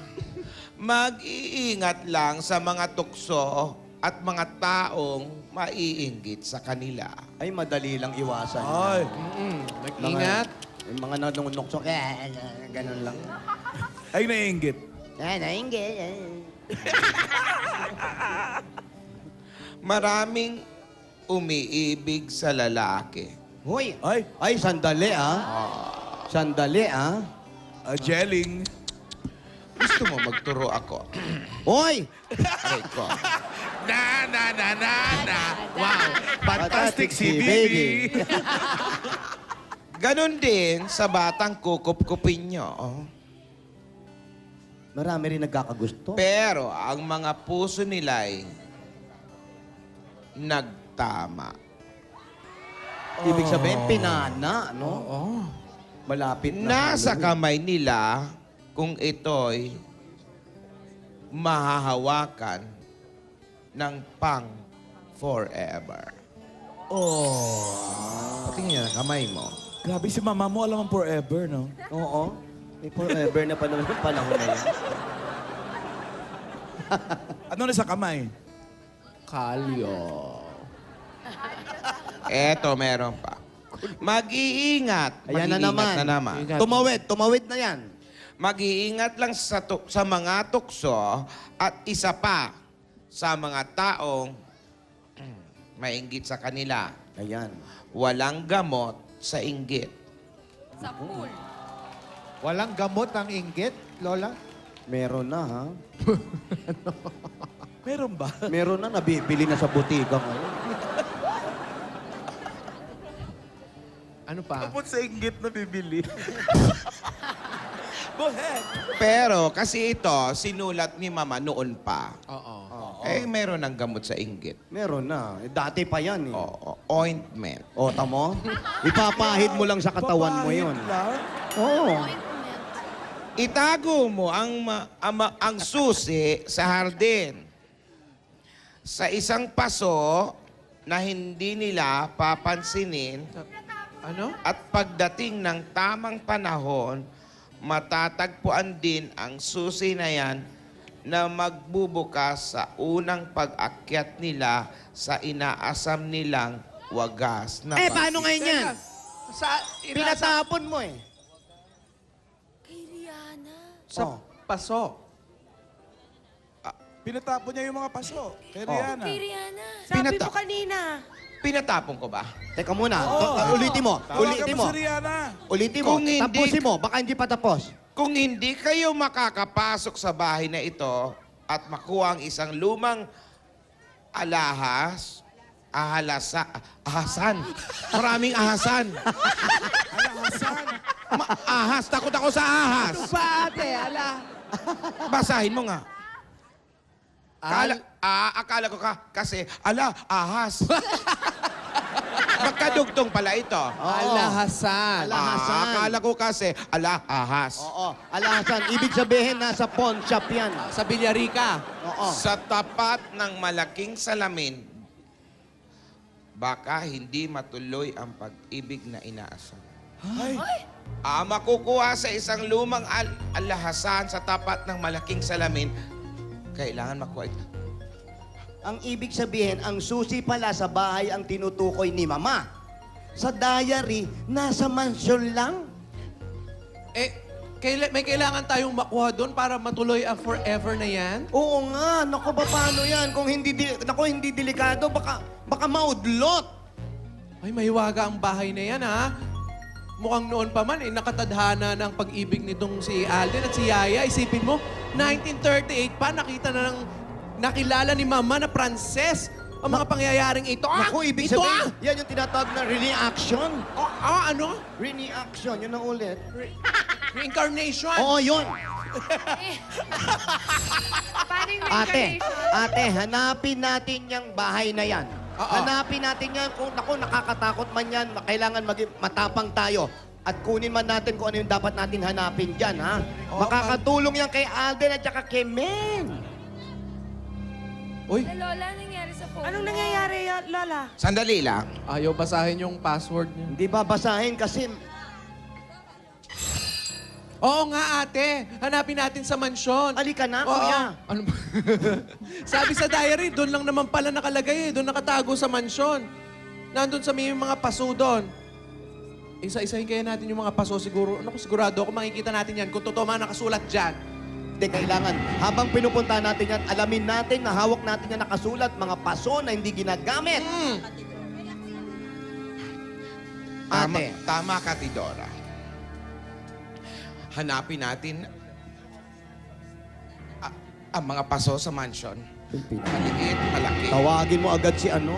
Mag-iingat lang sa mga tukso at mga taong maiinggit sa kanila. Ay, madali lang iwasan. Ay. Mag-ingat. Yung mga nanunok-sok, ganun lang. Ay, naiinggit. Maraming umiibig sa lalaki. Hoy, Ay. sandali Sandali Jelling. Gusto mo magturo ako? Hoy! Aray ko. Na. Wow. Fantastic si Bibi. Ganon din sa batang kukup-kupin nyo. Marami rin nagkakagusto. Pero ang mga puso nila'y nagtama. Ibig sabihin, pinana, no? Oo. Malapit na. Nasa Halloween. kamay nila kung ito'y mahahawakan ng pang forever. Patingin ang kamay mo. Grabe si mama mo, alam ang forever, no? Oo. May forever na panahon na yan. Ano na sa kamay? Kalyo. Eto, meron pa. Mag-iingat. Ayan na Mag-iingat naman. na naman. Tumawid na yan. Mag-iingat lang sa mga tukso at isa pa sa mga taong mainggit sa kanila. Ayan. Walang gamot sa inggit. Sa pool. Walang gamot ang inggit, Lola? Meron na, ha? Meron ba? Meron na, nabibili na sa butika ngayon. Ano pa? Tapos sa inggit na bibili. Go ahead. Pero kasi ito, sinulat ni Mama noon pa. Oo. Eh, meron ng gamot sa inggit. Meron na. Dati pa yan, eh. Oo, ointment. O, tamo? Ipapahid mo lang sa katawan mo yun. Oo. Itago mo ang susi sa hardin. Sa isang paso na hindi nila papansinin Ano? at pagdating ng tamang panahon, matatagpuan din ang susi na yan na magbubukas sa unang pag-akyat nila sa inaasam nilang wagas na Paano ngayon yan? Pinatapon mo, eh. Kay Rihanna. Sa paso. Pinatapon niya yung mga paso. Kay Rihanna. Kay Rihanna. Sabi mo kanina. Pinatapon ko ba? Teka muna. Ulitin mo. Tawagan mo si Rihanna. Ulitin mo. Kung hindi- Tapusin mo. Baka hindi pa tapos. Kung hindi kayo makakapasok sa bahay na ito at makuha ang isang lumang ahasan. Maraming ahasan. Ahas. Takot ako sa ahas. Ano ba, ate? Ala. Basahin mo nga. Akala ko kasi, ahas. Magkadugtong pala ito. Alahasan. Alahasan. Akala ko kasi, ahas. Oo. Alahasan. Ibig sabihin, nasa pawn shop yan. Sa Villarica. Oo. Sa tapat ng malaking salamin, baka hindi matuloy ang pag-ibig na inaasam. Ay. Makukuha sa isang lumang alahasan sa tapat ng malaking salamin, kailangan makuha ito. Ang ibig sabihin, ang susi pala sa bahay ang tinutukoy ni Mama. Sa diary, nasa mansion lang. Eh, may kailangan tayong makuha doon para matuloy ang forever na yan? Oo nga. Naku, paano yan? Kung hindi, hindi delikado, baka maudlot. Ay, mahiwaga ang bahay na yan, ha? Mukhang noon pa man, nakatadhana ng pag-ibig nitong si Alden at si Yaya. Isipin mo, 1938 pa, nakilala ni Mama na Pranses ang mga pangyayaring ito. Naku, ibig ito, sabihin, yan yung tinatawag na reaction. ano? Reaction, yun na ulit. Reincarnation. Oo, yun. Paano yung Ate, reincarnation? hanapin natin yung bahay na yan. Oo. Hanapin natin yan. Kung nakakatakot man yan, kailangan maging matapang tayo. At kunin man natin kung ano yung dapat natin hanapin dyan, ha? Makakatulong yan kay Alden at saka kay Men. Uy, Lola, nangyari sa phone Anong mo? nangyayari, Lola? Sandali lang. ayaw basahin yung password niya. Hindi babasahin kasi... Oo nga, ate. Hanapin natin sa mansyon. Halika na, Oo. kuya. Ano ba? Sabi sa diary, doon lang naman pala nakalagay eh. Doon nakatago sa mansyon. Nandun sa may mga paso doon. Isa-isahin kaya natin yung mga paso siguro. Ano ko sigurado ako makikita natin yan kung totoo man nakasulat dyan. Hindi, kailangan. Habang pinupunta natin yan, alamin natin na hawak natin yan nakasulat, mga paso na hindi ginagamit. Ate. Tama ka, Tidora. Hanapin natin ang mga paso sa mansion. Maliit, malaki. Tawagin mo agad si ano.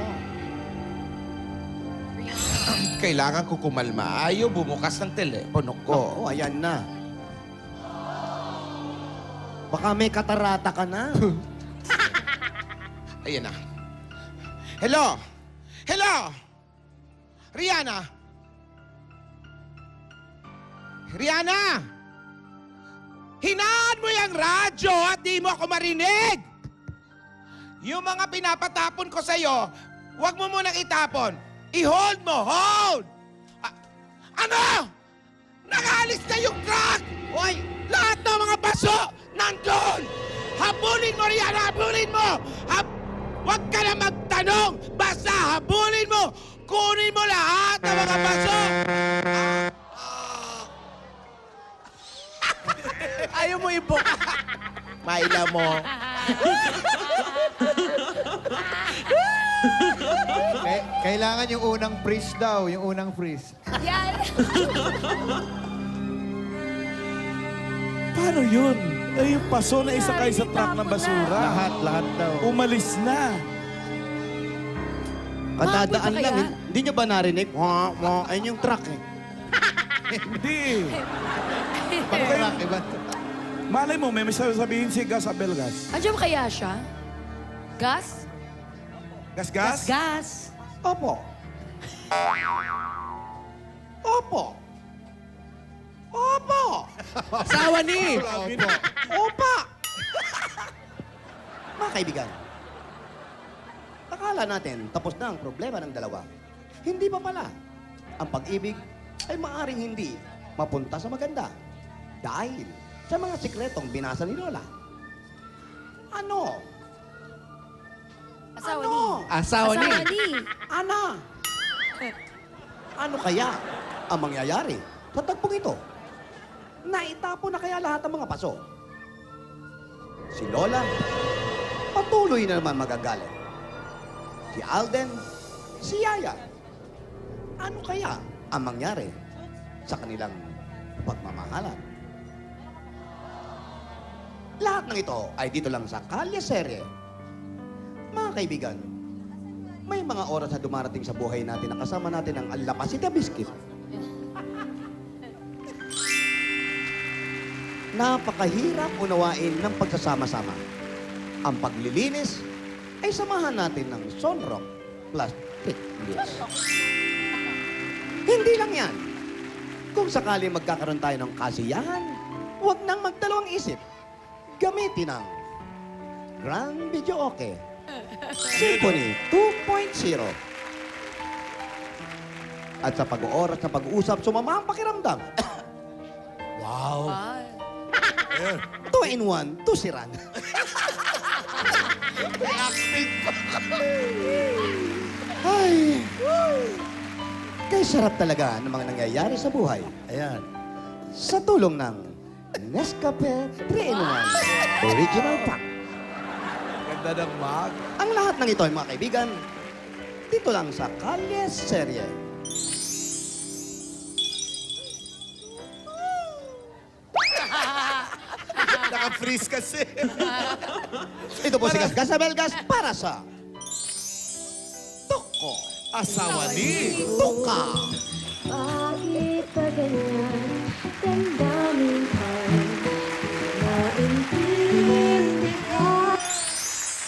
Kailangan ko kumalma. Ayaw bumukas ng telepono ko. Oo, ayan na. Baka may katarata ka na. Ayan na. Hello? Hello? Rihanna? Rihanna? Hinaan mo yung radyo at di mo ako marinig! Yung mga pinapatapon ko sa'yo, huwag mo munang itapon. I-hold mo! Hold! Ano? Nakaalis na yung truck! Hoy! Lahat ng mga baso nandun! Habulin mo, Rihanna! Habulin mo! Huwag ka na magtanong! Basta habulin mo! Kunin mo lahat ng mga baso! Ayaw mo ibuka. Maila mo. Kailangan yung unang freeze daw, yung unang freeze. Yan. Paano yun? Eh, yung paso na isakay sa truck ng basura. Lahat daw. Umalis na. Kadadaan Maabot pa lang. kaya? Hindi nyo ba narinig? Ayun yung truck eh. Hindi. Truck, iba. Malay mo, may sasabihin si Gas Abelgas. Andiyan ba kaya siya? Gas? Gas-gas? Gas. Opo. Opo. Opo. Asawa ni. Opa. Mga kaibigan, akala natin tapos na ang problema ng dalawa. Hindi pa pala. Ang pag-ibig ay maaring hindi mapunta sa maganda dahil sa mga sikretong binasa ni Lola. Ano? Asawa Ano? ni. Asawa ni. Asawa ni. Ana? Ano kaya ang mangyayari sa tagpong ito? Naitapo na kaya lahat ng mga paso? Si Lola, patuloy na naman magagalit. Si Alden, si Yaya. Ano kaya ang mangyari sa kanilang pagmamahalan? Lahat ng ito ay dito lang sa Kalye Serye. Mga kaibigan, may mga oras na dumarating sa buhay natin na kasama natin ang Alapasita Biscuit. Napakahirap unawain ng pagsasama-sama. Ang paglilinis ay samahan natin ng Sunrock Plastic List. Hindi lang yan. Kung sakali magkakaroon tayo ng kasiyahan, huwag nang magdalawang isip. Gamitin ang Grand Video Okay Symphony 2.0. At sa pag-ooras na pag-uusap, sumama ang pakiramdam. Wow! Ay. 2-in-1, tusiran. Ay! Kaya sarap talaga ng mga nangyayari sa buhay. Ayan. Sa tulong ng Nescafe 3-in-1 Original Pack. Ganda ng mag. Ang lahat ng ito ay mga kaibigan, dito lang sa Kalye Serye. Naka-freeze kasi. Ito po si Gas Abelgas para sa Toko. Asawa ni. Tuka. Bakit ba ganyan? Damdamin ay naintindi ka.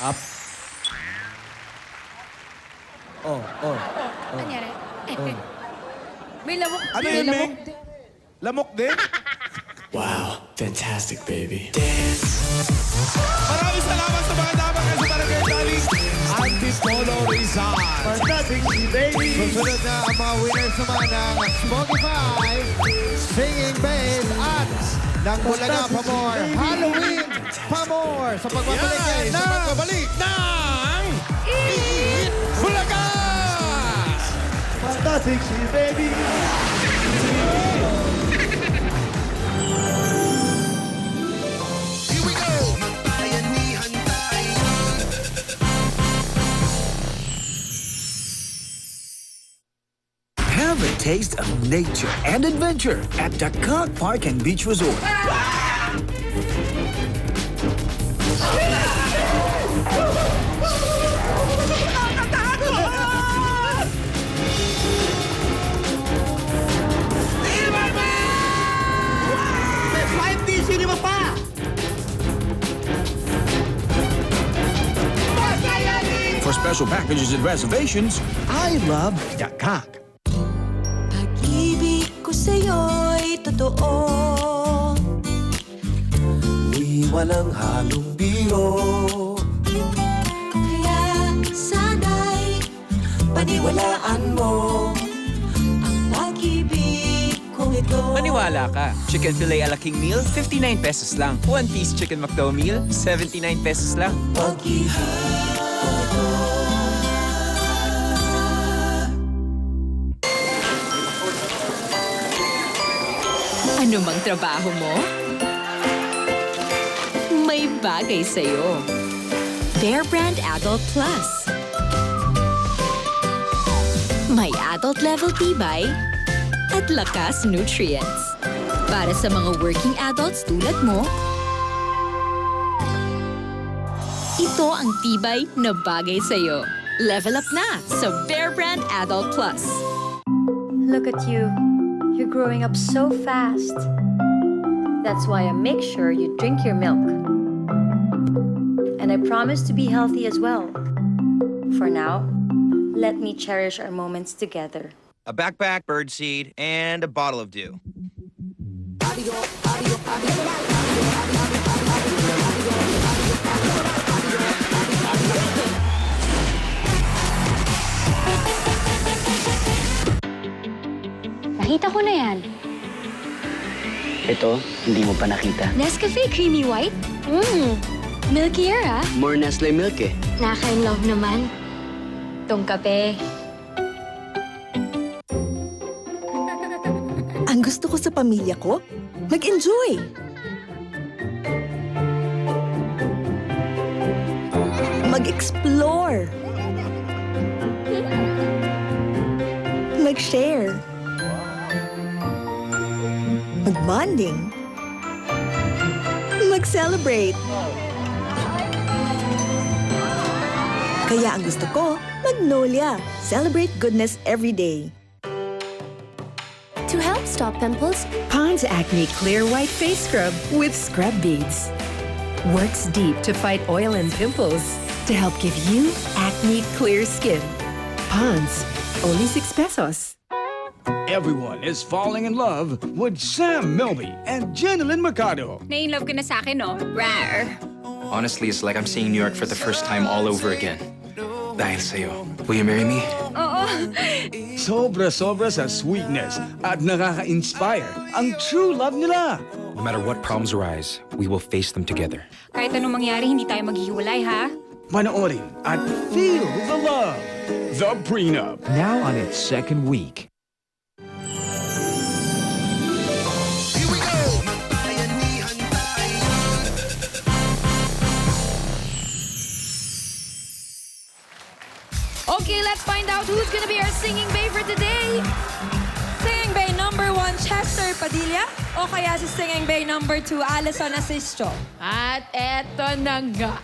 Up. Oh. Ano nangyari? May lamok. Ano May yun, lamok Ming? din. Lamok din? Wow, fantastic, baby. Maraming salamat sa mga dapat sa Barangay Daling Antipolo Rizal. Fantastic, baby! Susunod na ang mga winners naman ng Smokey 5, Singing Bass at ng Bulaga Pamor. Halloween Pamor. Sa pagbabalik Yan, guys. sa pagbabalik ng Eat Bulaga! Fantastic shit, baby! Here we go! Magbayanihan tayo. Have a taste of nature and adventure at Dakak Park and Beach Resort. May 5D cinema pa! For special packages and reservations, I love Dakak. Pag-ibig ko sa'yo'y totoo. Di walang halong biro. Kaya sana'y paniwalaan mo ang pag-ibig kong ito. Maniwala ka. Chicken filet a la king meal, 59 pesos lang. One-piece chicken McDo meal, 79 pesos lang. Pag-ibig kong ito. Ano mang trabaho mo? May bagay sa'yo. Bear Brand Adult Plus. May adult level tibay at lakas nutrients. Para sa mga working adults tulad mo, ito ang tibay na bagay sa'yo. Level up na sa Bear Brand Adult Plus. Look at you. You're growing up so fast. That's why I make sure you drink your milk. And I promise to be healthy as well. For now, let me cherish our moments together. A backpack, birdseed, and a bottle of dew. Nakita ko na yan. Ito, hindi mo pa nakita. Nescafe Creamy White? Milkier ah. More Nestle milk eh. Nakaka-in-love naman. Tong kape. Ang gusto ko sa pamilya ko, mag-enjoy. Mag-explore. Mag-share. Mag-bonding. Mag-celebrate. Kaya ang gusto ko, Magnolia. Celebrate goodness every day. To help stop pimples, Pond's Acne Clear White Face Scrub with Scrub Beads. Works deep to fight oil and pimples to help give you acne clear skin. Pond's, only 6 pesos. Everyone is falling in love with Sam Milby and Jenilyn Mercado. Na-in-love ka na sa akin, no? Rar. Honestly, it's like I'm seeing New York for the first time all over again. Dahil sa'yo. Will you marry me? Oo. Sobra-sobra sa sweetness at nakaka-inspire ang true love nila. No matter what problems arise, we will face them together. Kahit anong mangyari, hindi tayo maghihiwalay, ha? Panoorin at feel the love. The Prenup. Now on its second week. Here we go! Magbayanihan tayo. Okay, let's find out who's gonna be our singing bae for today. Singing bae number 1, Chester Padilla. O kaya si singing bae number 2, Alison Asisto. At eto na nga.